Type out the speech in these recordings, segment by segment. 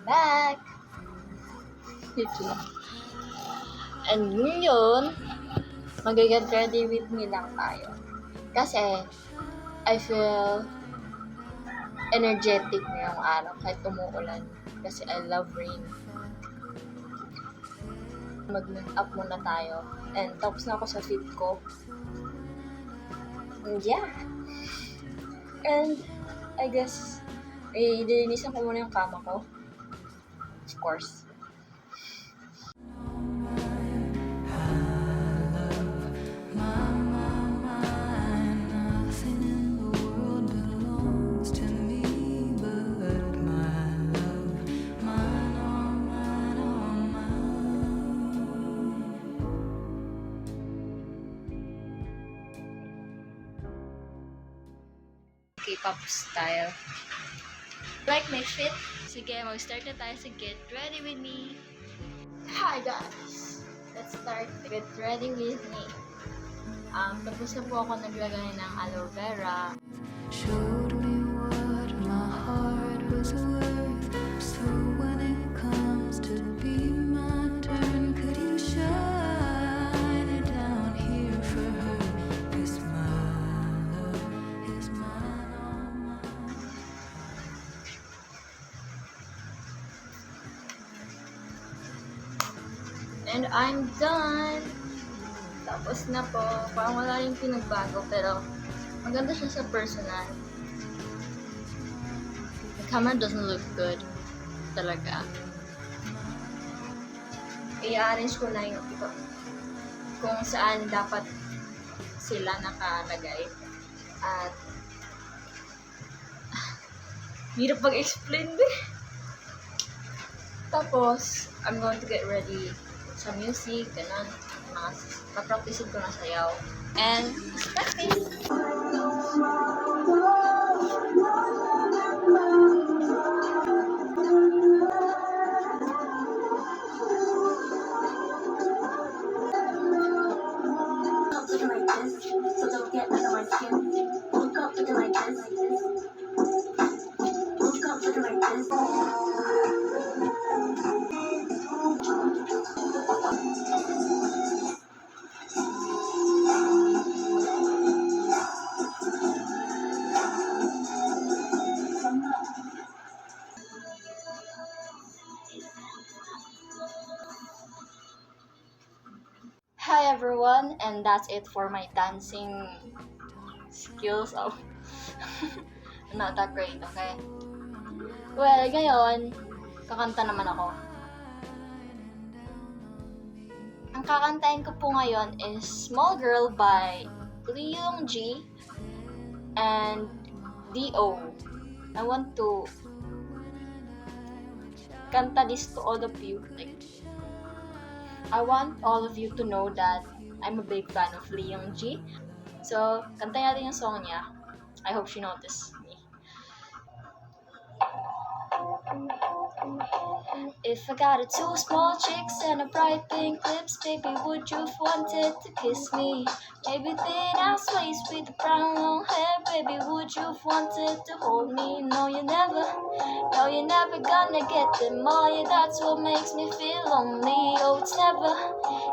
back! Ito. And ngayon, mag-get ready with me lang tayo. Kasi, I feel energetic ngayong araw kahit umuulan. Kasi I love rain. Mag-make up muna tayo. And tapos na ako sa fit ko. And yeah. And I guess, dilinisan ko muna yung kama ko. Of course. K-pop style. Like my fit? Sige, mag-start na tayo sa Get Ready With Me. Hi guys! Let's start Get Ready With Me. Tapos na po ako naglagay ng aloe vera. Showed me what my heart was worth. So when it comes to be my turn, could you shine it down here for her? 'Cause my love is mine, all mine. And I'm done! Tapos na po. Parang wala yung pinagbago pero maganda siya sa personal. The camera doesn't look good. Talaga. I-arrange ko na yung ito. Kung saan dapat sila nakalagay. At hirap mag-explain din. Tapos, I'm going to get ready sa music, ganun. Papracticein ko na sayaw. And, practice! Looking like this, so don't get under my skin. Look up looking like this. Look up looking like this. Hi everyone, and that's it for my dancing skills. Oh, not that great, okay? Well, ngayon, kakanta naman ako. Ang kakantahin ko po ngayon is Small Girl by Lee Young-ji and D.O. I want to kanta this to all of you. I want all of you to know that I'm a big fan of Lee Young-ji. So, kanta natin yung song niya. I hope she noticed me. If I got two small chicks and a bright pink lips, baby, would you wanted to kiss me? Maybe thin ass waist with brown long hair, baby, would you wanted to hold me? No, you're never gonna get them all. Yeah, that's what makes me feel lonely. Oh,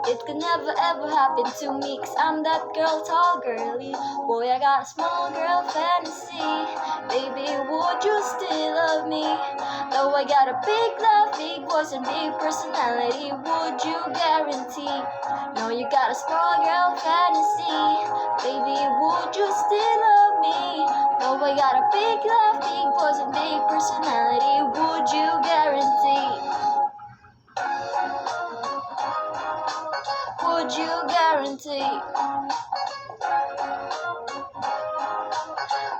it could never ever happen to me, 'cause I'm that girl, tall girly. Boy, I got a small girl fantasy. Baby, would you still love me? Though I got a big love, big voice, and big personality, would you guarantee? No, you got a small girl fantasy. Baby, would you still love me? Though I got a big love, big voice, and big personality, would you guarantee? Would you guarantee?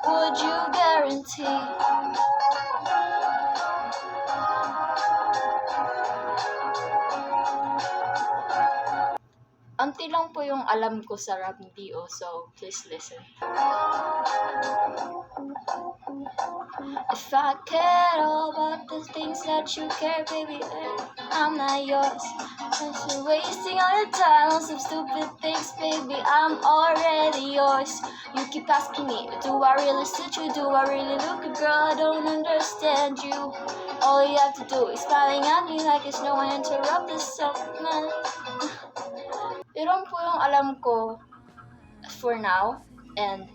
Would you guarantee? Unti lang po yung alam ko sa rap ni D.O, so please listen. If I cared all about the things that you care, baby, I'm not yours. Since you're wasting all your time on some stupid things, baby, I'm already yours. You keep asking me, do I really suit you? Do I really look good, girl? I don't understand you. All you have to do is smiling at me like it's no one interrupt this summer. Yun po yung alam ko for now. And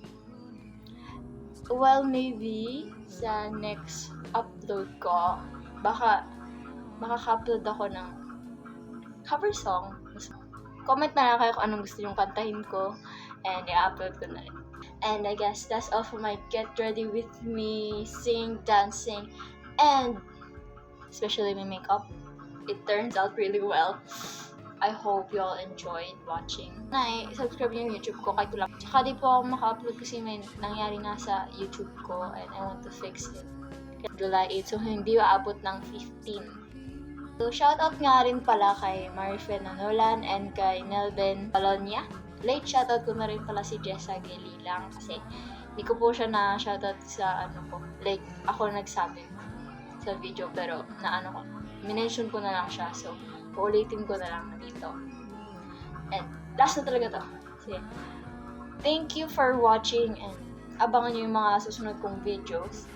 well, maybe sa next upload ko, baka makaka-upload ako ng cover song. Comment na lang kayo kung anong gusto yung kantahin ko and i-upload ko na rin. And I guess that's all for my get ready with me, sing, dancing, and especially my makeup. It turns out really well. I hope you all enjoyed watching. Subscribe yung YouTube ko kahit lang. Tsaka di po ako maka-upload kasi may nangyari nga sa YouTube ko and I want to fix it. July 8, so hindi maabot ng 15. So shoutout nga rin pala kay Marifen Nolan and kay Nelben Palonia. Late shoutout ko na rin pala si Jessa Gelilang kasi hindi ko po siya na shoutout sa ano ko. Like ako nagsabi sa video pero na ano ko. Minention ko na lang siya so uulitin ko na lang dito. And last na talaga to. So, thank you for watching and abangan nyo yung mga susunod kong videos.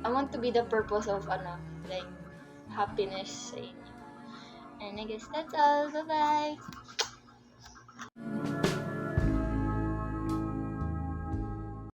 I want to be the purpose of like happiness sa inyo. And I guess that's all. Bye-bye!